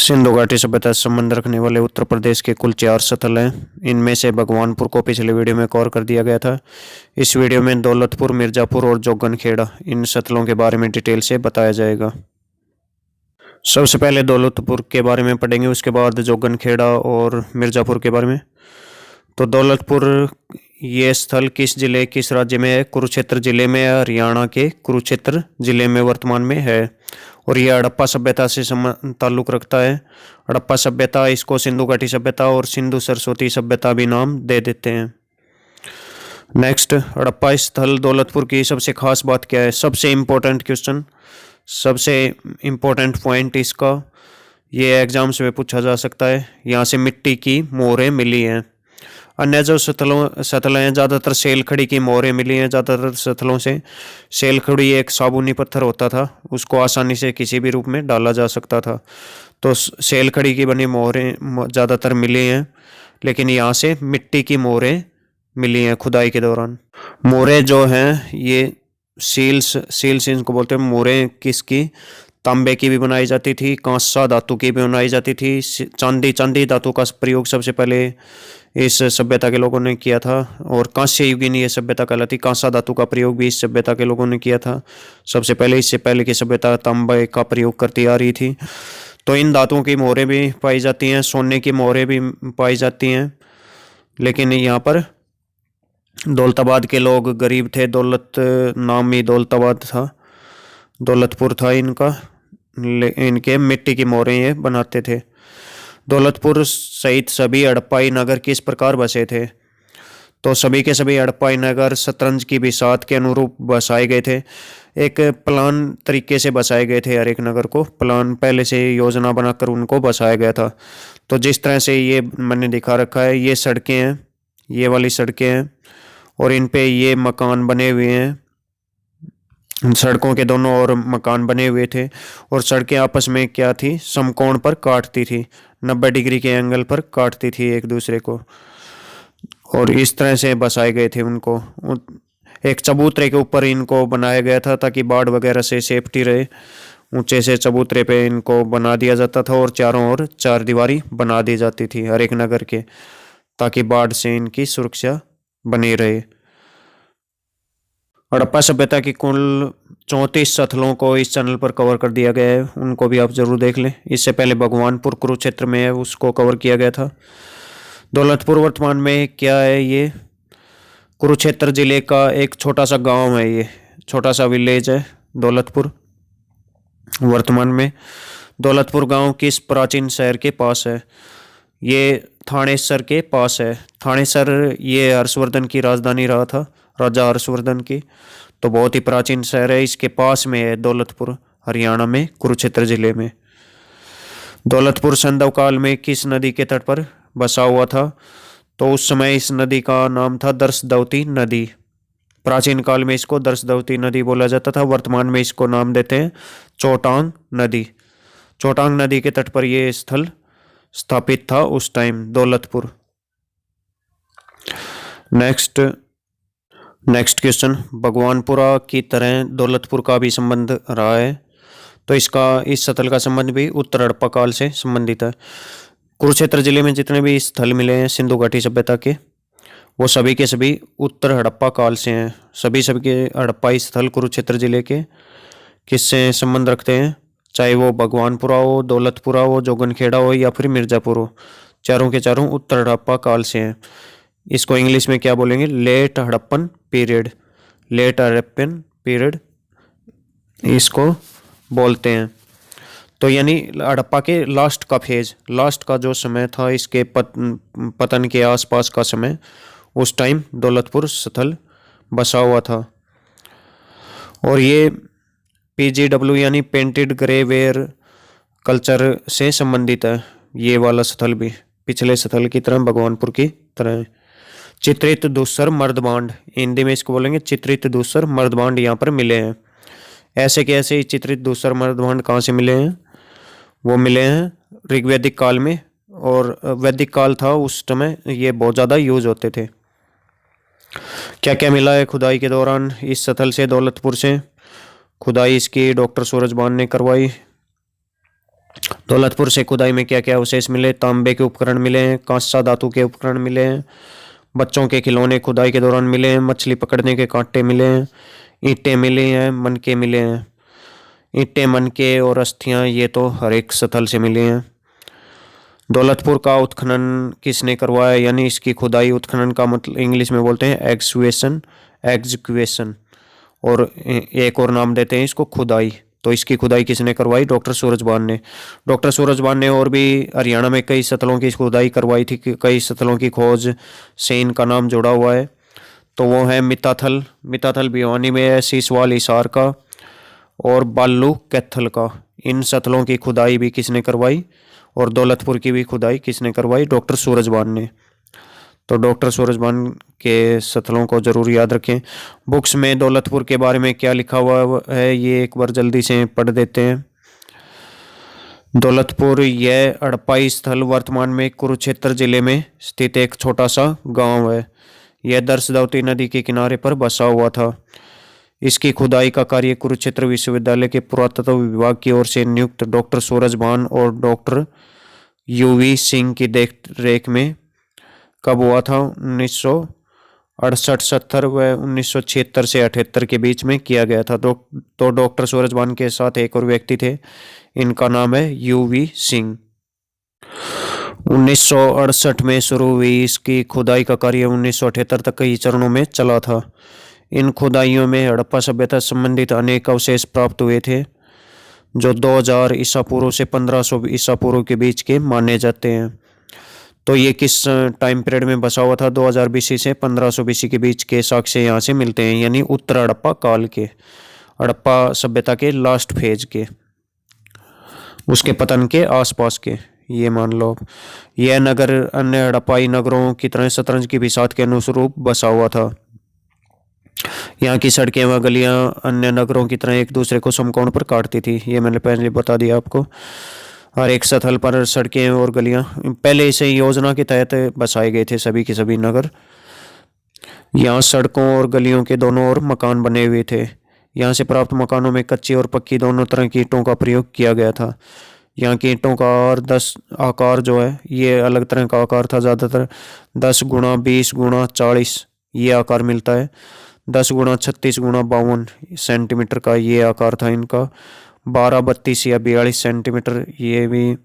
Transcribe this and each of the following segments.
सिंधु घाटी सभ्यता से संबंध रखने वाले उत्तर प्रदेश के कुल 4 स्थल हैं। इनमें से भगवानपुर को पिछले वीडियो में कवर कर दिया गया था। इस वीडियो में दौलतपुर, मिर्जापुर और जोगनखेड़ा इन स्थलों के बारे में डिटेल से बताया जाएगा। सबसे पहले दौलतपुर के बारे में पढ़ेंगे, उसके बाद जोगनखेड़ा और मिर्जापुर के बारे में। तो दौलतपुर ये स्थल किस जिले, किस राज्य में है? कुरुक्षेत्र जिले में, हरियाणा के कुरुक्षेत्र जिले में वर्तमान में है। और यह हड़प्पा सभ्यता से ताल्लुक रखता है। हड़प्पा सभ्यता, इसको सिंधु घाटी सभ्यता और सिंधु सरस्वती सभ्यता भी नाम दे देते हैं। नेक्स्ट, हड़प्पा स्थल दौलतपुर की सबसे खास बात क्या है? सबसे इम्पोर्टेंट क्वेश्चन, सबसे इम्पोर्टेंट पॉइंट इसका, ये एग्जाम्स में पूछा जा सकता है। यहाँ से मिट्टी की मोहरें मिली हैं। अन्य जो स्थल हैं, ज़्यादातर सेलखड़ी की मोहरें मिली हैं। ज़्यादातर स्थलों से सेलखड़ी एक साबुनी पत्थर होता था, उसको आसानी से किसी भी रूप में डाला जा सकता था। तो सेलखड़ी की बनी मोहरें ज़्यादातर मिली हैं, लेकिन यहाँ से मिट्टी की मोहरें मिली हैं खुदाई के दौरान। मोहरें जो हैं ये सील्स इनको बोलते हैं। मोहरें किसकी? तांबे की भी बनाई जाती थी, कांसा धातु की भी बनाई जाती थी, चांदी धातु का प्रयोग सबसे पहले इस सभ्यता के लोगों ने किया था। और कांस्य युगीन ये सभ्यता कहलाती। कांसा धातु का प्रयोग भी इस सभ्यता के लोगों ने किया था सबसे पहले। इससे पहले की सभ्यता तांबे का प्रयोग करती आ रही थी। तो इन धातुओं की मोहरें भी पाई जाती हैं, सोने की मोहरें भी पाई जाती हैं। लेकिन यहाँ पर दौलताबाद के लोग गरीब थे। दौलत नाम ही दौलताबाद था, दौलतपुर था इनका। इनके मिट्टी की मोहरें ये बनाते थे। दौलतपुर सहित सभी हड़प्पाई नगर किस प्रकार बसे थे? तो सभी के सभी हड़प्पाई नगर शतरंज की बिसात के अनुरूप बसाए गए थे। एक प्लान तरीके से बसाए गए थे। हर एक नगर को प्लान पहले से योजना बनाकर उनको बसाया गया था। तो जिस तरह से ये मैंने दिखा रखा है, ये सड़कें हैं, ये वाली सड़कें हैं, और इन पे ये मकान बने हुए हैं। सड़कों के दोनों ओर मकान बने हुए थे, और सड़कें आपस में क्या थी? समकोण पर काटती थी, 90 डिग्री के एंगल पर काटती थी एक दूसरे को। और इस तरह से बसाए गए थे उनको। एक चबूतरे के ऊपर इनको बनाया गया था ताकि बाढ़ वगैरह से सेफ्टी रहे। ऊंचे से चबूतरे पे इनको बना दिया जाता था, और चारों ओर चार दीवारी बना दी जाती थी हर एक नगर के, ताकि बाढ़ से इनकी सुरक्षा बनी रहे। हड़प्पा सभ्यता की कुल 34 स्थलों को इस चैनल पर कवर कर दिया गया है, उनको भी आप जरूर देख लें। इससे पहले भगवानपुर कुरुक्षेत्र में है, उसको कवर किया गया था। दौलतपुर वर्तमान में क्या है? ये कुरुक्षेत्र जिले का एक छोटा सा गांव है, ये छोटा सा विलेज है दौलतपुर वर्तमान में। दौलतपुर गांव किस प्राचीन शहर के पास है? ये थानेसर के पास है। थानेसर ये हर्षवर्धन की राजधानी रहा था, राजा हर्षवर्धन की। तो बहुत ही प्राचीन शहर है, इसके पास में है दौलतपुर, हरियाणा में, कुरुक्षेत्र जिले में। दौलतपुर संधव काल में किस नदी के तट पर बसा हुआ था? तो उस समय इस नदी का नाम था दर्शदवती नदी। प्राचीन काल में इसको दर्शदवती नदी बोला जाता था। वर्तमान में इसको नाम देते हैं चोटांग नदी। चोटांग नदी के तट पर यह स्थल स्थापित था उस time, Daulatpur. Next question, Bhagwanpura की तरह दौलतपुर का भी संबंध रहा है। तो इस स्थल का संबंध भी उत्तर हड़प्पा काल से संबंधित है। कुरुक्षेत्र जिले में जितने भी स्थल मिले हैं सिंधु घाटी सभ्यता के, वो सभी के सभी उत्तर हड़प्पा काल से हैं। सभी के हड़प्पाई स्थल कुरुक्षेत्र जिले के किससे संबंध रखते हैं? चाहे वो भगवानपुरा हो, दौलतपुरा हो, जोगनखेड़ा हो या फिर मिर्जापुर हो, चारों के चारों उत्तर हड़प्पा काल से हैं। इसको इंग्लिश में क्या बोलेंगे? Late Harappan period. Late Harappan period इसको बोलते हैं। तो यानी हड़प्पा के लास्ट का फेज, लास्ट का जो समय था इसके पतन के आसपास का समय, उस टाइम दौलतपुर स्थल बसा हुआ था। और ये PGW यानी पेंटेड ग्रेवेयर कल्चर से संबंधित है। ये वाला स्थल भी पिछले स्थल की तरह, भगवानपुर की तरह। चित्रित धूसर मर्दबांड, हिंदी में इसको बोलेंगे चित्रित धूसर मर्दबांड, यहाँ पर मिले हैं। ऐसे के ऐसे चित्रित धूसर मर्दबांड कहाँ से मिले हैं? वो मिले हैं ऋग्वैदिक काल में, और वैदिक काल था उस समय, ये बहुत ज़्यादा यूज होते थे। क्या क्या मिला है खुदाई के दौरान इस स्थल से, दौलतपुर से? खुदाई इसकी डॉक्टर सूरजबान ने करवाई। दौलतपुर से खुदाई में क्या क्या अवशेष मिले? तांबे के उपकरण मिले हैं, कांसा धातु के उपकरण मिले हैं, बच्चों के खिलौने खुदाई के दौरान मिले हैं, मछली पकड़ने के कांटे मिले हैं, ईंटें मिली हैं, मनके मिले हैं। ईंटें, मनके और अस्थियां ये तो हर एक स्थल से मिली हैं। दौलतपुर का उत्खनन किसने करवाया, यानी इसकी खुदाई, उत्खनन का मतलब इंग्लिश में बोलते हैं एक्सक्यूएशन, एग्जीक्यूशन, और एक और नाम देते हैं इसको खुदाई। तो इसकी खुदाई किसने करवाई? डॉक्टर सूरजभान ने। डॉक्टर सूरजभान ने और भी हरियाणा में कई स्थलों की खुदाई करवाई थी, कई स्थलों की खोज से इनका नाम जुड़ा हुआ है। तो वो है मिताथल, मिताथल भिवानी में है, सीसवाल हिसार का, और बालू कैथल का। इन स्थलों की खुदाई भी किसने करवाई? और दौलतपुर की भी खुदाई किसने करवाई? डॉक्टर सूरजभान ने। तो डॉक्टर सूरजभान के स्थलों को जरूर याद रखें। बुक्स में दौलतपुर के बारे में क्या लिखा हुआ है ये एक बार जल्दी से पढ़ देते हैं। दौलतपुर यह हड़प्पाई स्थल वर्तमान में कुरुक्षेत्र जिले में स्थित एक छोटा सा गांव है। यह दर्शदावती नदी के किनारे पर बसा हुआ था। इसकी खुदाई का कार्य कुरुक्षेत्र विश्वविद्यालय के पुरातत्व विभाग की ओर से नियुक्त डॉक्टर सूरजभान और डॉक्टर यूवी सिंह की देख रेख में कब हुआ था? 1968-70 व 1976 से 78 के बीच में किया गया था। तो डॉक्टर सूरजभान के साथ एक और व्यक्ति थे, इनका नाम है यूवी सिंह। 1968 में शुरू हुई इसकी खुदाई का कार्य 1978 तक कई चरणों में चला था। इन खुदाइयों में हड़प्पा सभ्यता संबंधित अनेक अवशेष प्राप्त हुए थे, जो 2000 ईसा पूर्व से 1500 ईसा पूर्व के बीच के माने जाते हैं। तो ये किस टाइम पीरियड में बसा हुआ था? 2000 बीसी से 1500 बीसी के बीच के साक्ष्य यहाँ से मिलते हैं, यानी उत्तर हड़प्पा काल के, हड़प्पा सभ्यता के लास्ट फेज के, उसके पतन के आसपास के, ये मान लो। यह नगर अन्य हड़प्पाई नगरों की तरह शतरंज की बिसात के अनुरूप बसा हुआ था। यहाँ की सड़कें व गलियां अन्य नगरों की तरह एक दूसरे को समकोण पर काटती थी, ये मैंने पहले बता दिया आपको। हर एक स्थल पर सड़कें और गलियां पहले से योजना के तहत बसाए गए थे, सभी के सभी नगर। यहाँ सड़कों और गलियों के दोनों ओर मकान बने हुए थे। यहाँ से प्राप्त मकानों में कच्ची और पक्की दोनों तरह की ईंटों का प्रयोग किया गया था। यहाँ की ईंटों का आकार जो है ये अलग तरह का आकार था, ज़्यादातर 10 गुणा 20 गुणा 40 ये आकार मिलता है। 10 गुणा 36 गुणा 52 सेंटीमीटर का ये आकार था इनका। 12 32 या 42 सेंटीमीटर ये भी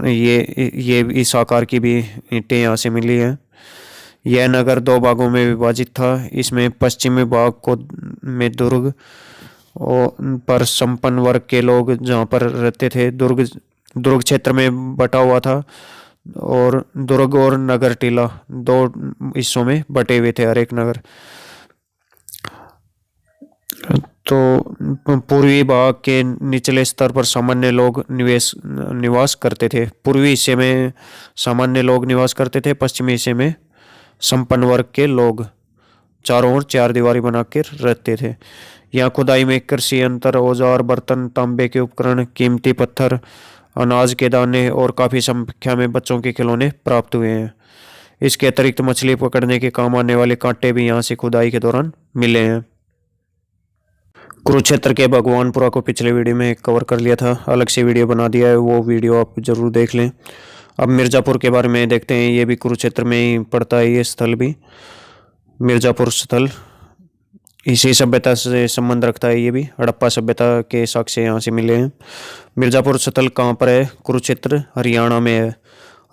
ये इस आकार की भी ईंटें यहाँ से मिली हैं। यह नगर 2 भागों में विभाजित था। इसमें पश्चिमी भाग को में दुर्ग और पर संपन्न वर्ग के लोग जहाँ पर रहते थे, दुर्ग क्षेत्र में बटा हुआ था, और दुर्ग और नगर टीला 2 हिस्सों में बटे हुए थे हर एक नगर। तो पूर्वी भाग के निचले स्तर पर सामान्य लोग निवास करते थे। पूर्वी हिस्से में सामान्य लोग निवास करते थे, पश्चिमी हिस्से में संपन्न वर्ग के लोग चारों ओर 4 दीवारी बना कर रहते थे। यहाँ खुदाई में कृषि यंत्र, औजार, बर्तन, तांबे के उपकरण, कीमती पत्थर, अनाज के दाने और काफ़ी संख्या में बच्चों के खिलौने प्राप्त हुए हैं। इसके अतिरिक्त मछली पकड़ने के काम आने वाले कांटे भी यहाँ से खुदाई के दौरान मिले हैं। कुरुक्षेत्र के भगवानपुरा को पिछले वीडियो में कवर कर लिया था, अलग से वीडियो बना दिया है, वो वीडियो आप जरूर देख लें। अब मिर्ज़ापुर के बारे में देखते हैं। ये भी कुरुक्षेत्र में ही पड़ता है, ये स्थल भी मिर्ज़ापुर स्थल इसी सभ्यता से संबंध रखता है। ये भी हड़प्पा सभ्यता के साक्ष्य यहाँ से मिले हैं। मिर्ज़ापुर स्थल कहाँ पर है? कुरुक्षेत्र हरियाणा में है,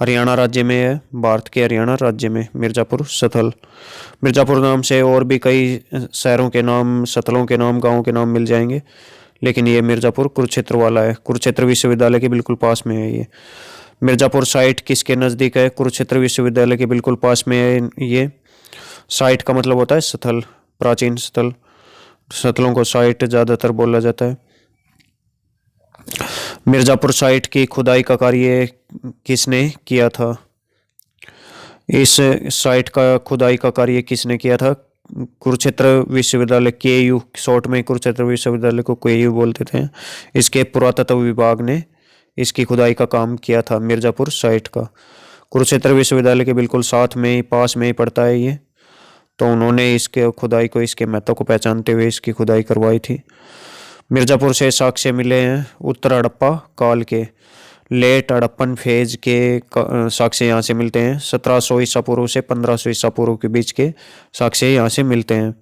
हरियाणा राज्य में है, भारत के हरियाणा राज्य में मिर्ज़ापुर स्थल। मिर्ज़ापुर नाम से और भी कई शहरों के नाम, स्थलों के नाम, गाँवों के नाम मिल जाएंगे, लेकिन ये मिर्ज़ापुर कुरुक्षेत्र वाला है। कुरुक्षेत्र विश्वविद्यालय के बिल्कुल पास में है ये। मिर्ज़ापुर साइट किसके नज़दीक है? कुरुक्षेत्र विश्वविद्यालय के बिल्कुल पास में है ये। साइट का मतलब होता है स्थल, प्राचीन स्थल। स्थलों को साइट ज़्यादातर बोला जाता है। मिर्ज़ापुर साइट की खुदाई का कार्य किसने किया था? इस साइट का खुदाई का कार्य किसने किया था? कुरुक्षेत्र विश्वविद्यालय, KU शॉर्ट में कुरुक्षेत्र विश्वविद्यालय को KU बोलते थे। इसके पुरातत्व विभाग ने इसकी खुदाई का काम किया था मिर्ज़ापुर साइट का। कुरुक्षेत्र विश्वविद्यालय के बिल्कुल साथ में ही, पास में ही पड़ता है ये। तो उन्होंने इसके खुदाई को, इसके महत्व को पहचानते हुए इसकी खुदाई करवाई थी। मिर्ज़ापुर से साक्ष्य मिले हैं उत्तर हड़प्पा काल के। लेट हड़प्पन फेज के साक्ष्य यहाँ से मिलते हैं। 1700 ईसा पूर्व से 1500 ईसा पूर्व के बीच के साक्ष्य यहाँ से मिलते हैं।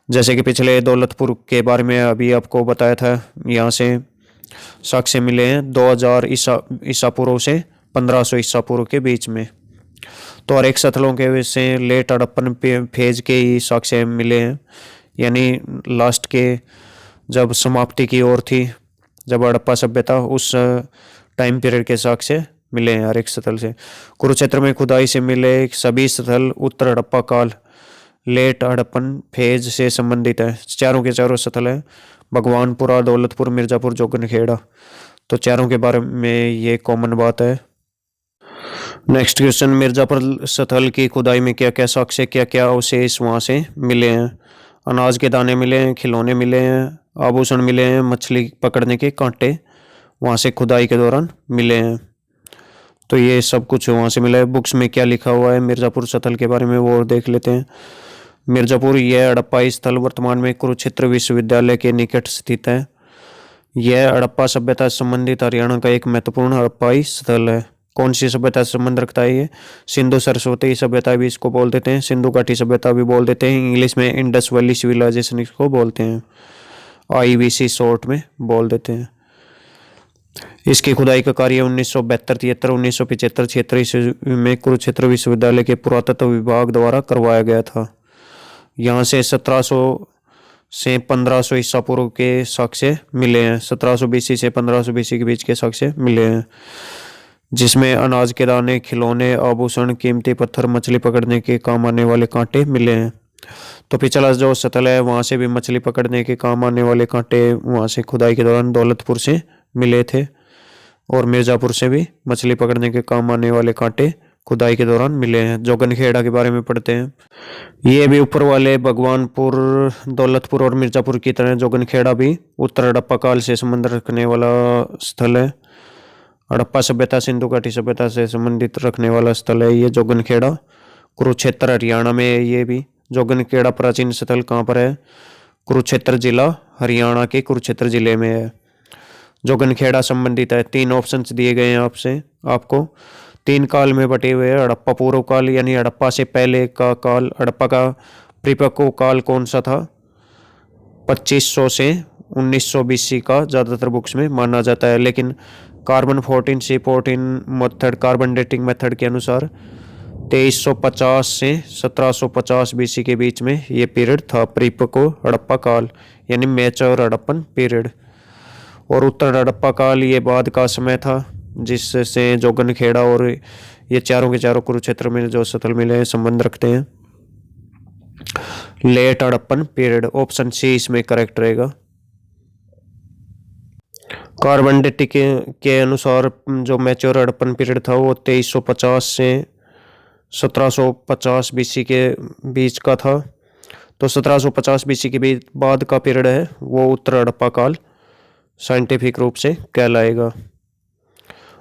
जैसे कि पिछले दौलतपुर के बारे में अभी आपको बताया था, यहाँ से साक्ष्य मिले हैं 2000 ईसा पूर्व से 1500 ईसा पूर्व के बीच में। तो हर एक सथलों के से लेट हड़प्पन फेज के ही साक्ष्य मिले हैं, यानी लास्ट के जब समाप्ति की ओर थी, जब हड़प्पा सभ्यता, उस टाइम पीरियड के साक्ष्य मिले हैं हर एक स्थल से। कुरुक्षेत्र में खुदाई से मिले सभी स्थल उत्तर हड़प्पा काल लेट हड़प्पन फेज से संबंधित है। चारों के चारों स्थल है भगवानपुरा, दौलतपुर, मिर्जापुर, जोगनखेड़ा। तो चारों के बारे में ये कॉमन बात है। नेक्स्ट क्वेश्चन, मिर्जापुर स्थल की खुदाई में क्या क्या साक्ष्य, क्या क्या अवशेष वहाँ से मिले हैं? अनाज के दाने मिले हैं, खिलौने मिले हैं, आभूषण मिले हैं, मछली पकड़ने के कांटे वहाँ से खुदाई के दौरान मिले हैं। तो ये सब कुछ वहाँ से मिला है। बुक्स में क्या लिखा हुआ है मिर्जापुर स्थल के बारे में वो देख लेते हैं। मिर्जापुर यह हड़प्पाई स्थल वर्तमान में कुरुक्षेत्र विश्वविद्यालय के निकट स्थित है। यह हड़प्पा सभ्यता से संबंधित हरियाणा का एक महत्वपूर्ण हड़प्पाई स्थल है। कौन सी सभ्यता से संबंध रखता है ये? सिंधु सरस्वती सभ्यता भी इसको बोल देते हैं, सिंधु घाटी सभ्यता भी बोल देते हैं, इंग्लिश में इंडस वैली सिविलाइजेशन इसको बोलते हैं, IVC शॉर्ट में बोल देते हैं। इसकी खुदाई का कार्य 1972, 1975, 76 ईस्वी में कुरुक्षेत्र विश्वविद्यालय के पुरातत्व विभाग द्वारा करवाया गया था। यहाँ से 1700 से 1500 ईसा पूर्व के साक्ष्य मिले हैं। 1700 BC से 1500 BC के बीच के साक्ष्य मिले हैं, जिसमें अनाज के दाने, खिलौने, आभूषण, कीमती पत्थर, मछली पकड़ने के काम आने वाले कांटे मिले हैं। तो पिछला जो स्थल है वहाँ से भी मछली पकड़ने के काम आने वाले कांटे वहाँ से खुदाई के दौरान दौलतपुर से मिले थे, और मिर्जापुर से भी मछली पकड़ने के काम आने वाले कांटे खुदाई के दौरान मिले हैं। जोगनखेड़ा के बारे में पढ़ते हैं। ये भी ऊपर वाले भगवानपुर, दौलतपुर और मिर्जापुर की तरह जोगनखेड़ा भी उत्तर हड़प्पा काल से संबंध रखने वाला स्थल है। हड़प्पा सभ्यता सिंधु घाटी सभ्यता से संबंधित रखने वाला स्थल है ये जोगनखेड़ा। कुरुक्षेत्र हरियाणा में है। ये भी जोगनखेड़ा प्राचीन स्थल कहाँ पर है? कुरुक्षेत्र जिला, हरियाणा के कुरुक्षेत्र जिले में है। जोगनखेड़ा संबंधित है। 3 ऑप्शंस दिए गए हैं आपको 3 काल में बटे हुए हैं। हड़प्पा पूर्व काल यानी हड़प्पा से पहले का काल। हड़प्पा का परिपक्व काल कौन सा था? 2500 से 1900 BC का ज़्यादातर बुक्स में माना जाता है, लेकिन carbon 14C14 method, carbon dating method के अनुसार 2350 से 1750 BC के बीच में ये पीरियड था, परिपक्व हड़प्पा काल यानी मैच्योर हड़प्पन पीरियड। और उत्तर हड़प्पा काल ये बाद का समय था, जिससे जोगनखेड़ा और ये चारों के चारों कुरुक्षेत्र में जो स्थल मिले हैं संबंध रखते हैं। Late Harappan period, option C इसमें करेक्ट रहेगा। कार्बन डेटिंग के अनुसार जो मैच्योर हड़प्पन पीरियड था वो 2350 से 1750 BC के बीच का था। तो 1750 BC के बाद का पीरियड है वो उत्तर हड़प्पा काल साइंटिफिक रूप से कहलाएगा।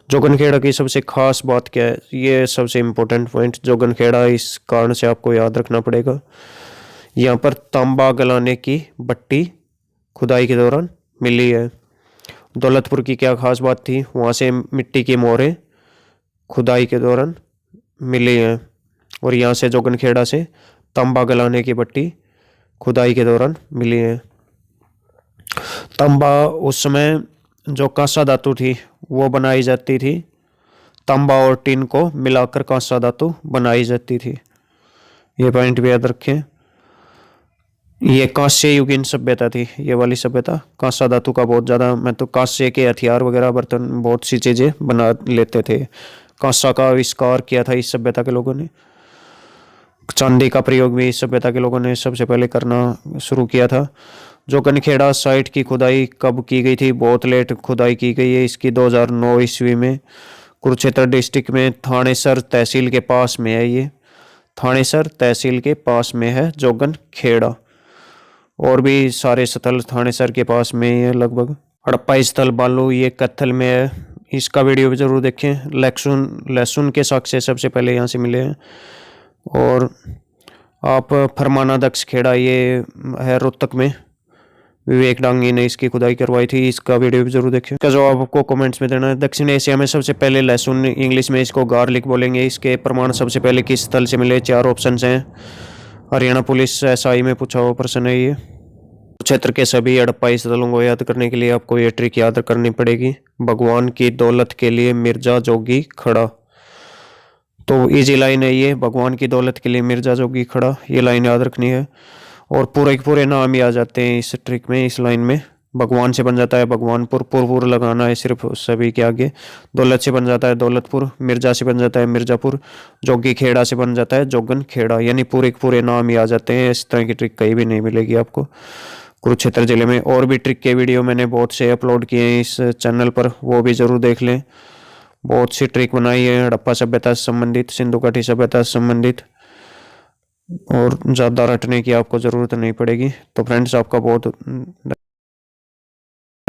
जोगनखेड़ा की सबसे खास बात क्या है? ये सबसे इम्पोर्टेंट पॉइंट जोगनखेड़ा इस कारण से आपको याद रखना पड़ेगा। यहाँ पर तांबा गलाने की भट्टी खुदाई के दौरान मिली है। दौलतपुर की क्या खास बात थी? वहाँ से मिट्टी की मोहरें खुदाई के दौरान मिली हैं, और यहाँ से जोगनखेड़ा से तांबा गलाने की भट्टी खुदाई के दौरान मिली है। तांबा उस समय जो कांसा धातु थी वो बनाई जाती थी। तांबा और टिन को मिलाकर कांसा धातु बनाई जाती थी। ये पॉइंट भी याद रखें। ये कांस्य युगीन सभ्यता थी, ये वाली सभ्यता। कांसा धातु का बहुत ज़्यादा महत्व, कांस्य के हथियार वगैरह, बर्तन, बहुत सी चीज़ें बना लेते थे। कांसा का आविष्कार किया था इस सभ्यता के लोगों ने। चांदी का प्रयोग भी इस सभ्यता के लोगों ने सबसे पहले करना शुरू किया था। जोगनखेड़ा साइट की खुदाई कब की गई थी? बहुत लेट खुदाई की गई है इसकी, 2009 ईस्वी में। कुरुक्षेत्र डिस्ट्रिक्ट में थानेसर तहसील के पास में है ये। थानेसर तहसील के पास में है जोगनखेड़ा। और भी सारे स्थल थानेसर के पास में ही है लगभग। हड़प्पा स्थल बालू ये कत्थल में है, इसका वीडियो भी जरूर देखें। लहसुन के साक्ष्य सबसे पहले यहाँ से मिले हैं। और आप फरमाना दक्ष खेड़ा ये है रोहतक में, विवेक डांगी ने इसकी खुदाई करवाई थी। इसका वीडियो भी जरूर देखिए। इसका जवाब आपको कमेंट्स में देना है। दक्षिण एशिया में सबसे पहले लहसुन, इंग्लिश में इसको गार्लिक बोलेंगे, इसके प्रमाण सबसे पहले किस स्थल से मिले? 4 ऑप्शन हैं। हरियाणा पुलिस एसआई में पूछा हुआ प्रश्न है ये। क्षेत्र के सभी हड़प्पाई स्थलों को याद करने के लिए आपको ये ट्रिक याद करनी पड़ेगी। भगवान की दौलत के लिए मिर्जा जोगी खड़ा। तो इजी लाइन है ये, भगवान की दौलत के लिए मिर्जा जोगी खड़ा, ये लाइन याद रखनी है। और पूरे के पूरे नाम ही आ जाते हैं इस ट्रिक में, इस लाइन में। भगवान से बन जाता है भगवानपुर, पुर लगाना है सिर्फ सभी के आगे। दौलत से बन जाता है दौलतपुर, मिर्जा से बन जाता है मिर्जापुर, जोगी खेड़ा से बन जाता है जोगन खेड़ा, यानी पूरे के पूरे नाम ही आ जाते हैं। इस तरह की ट्रिक कहीं भी नहीं मिलेगी आपको कुरुक्षेत्र जिले में। और भी ट्रिक के वीडियो मैंने बहुत से अपलोड किए हैं इस चैनल पर, वो भी जरूर देख लें। बहुत सी ट्रिक बनाई है हड़प्पा सभ्यता से संबंधित, सिंधु घाटी सभ्यता से संबंधित, और ज़्यादा रटने की आपको ज़रूरत नहीं पड़ेगी। तो फ्रेंड्स, आपका बहुत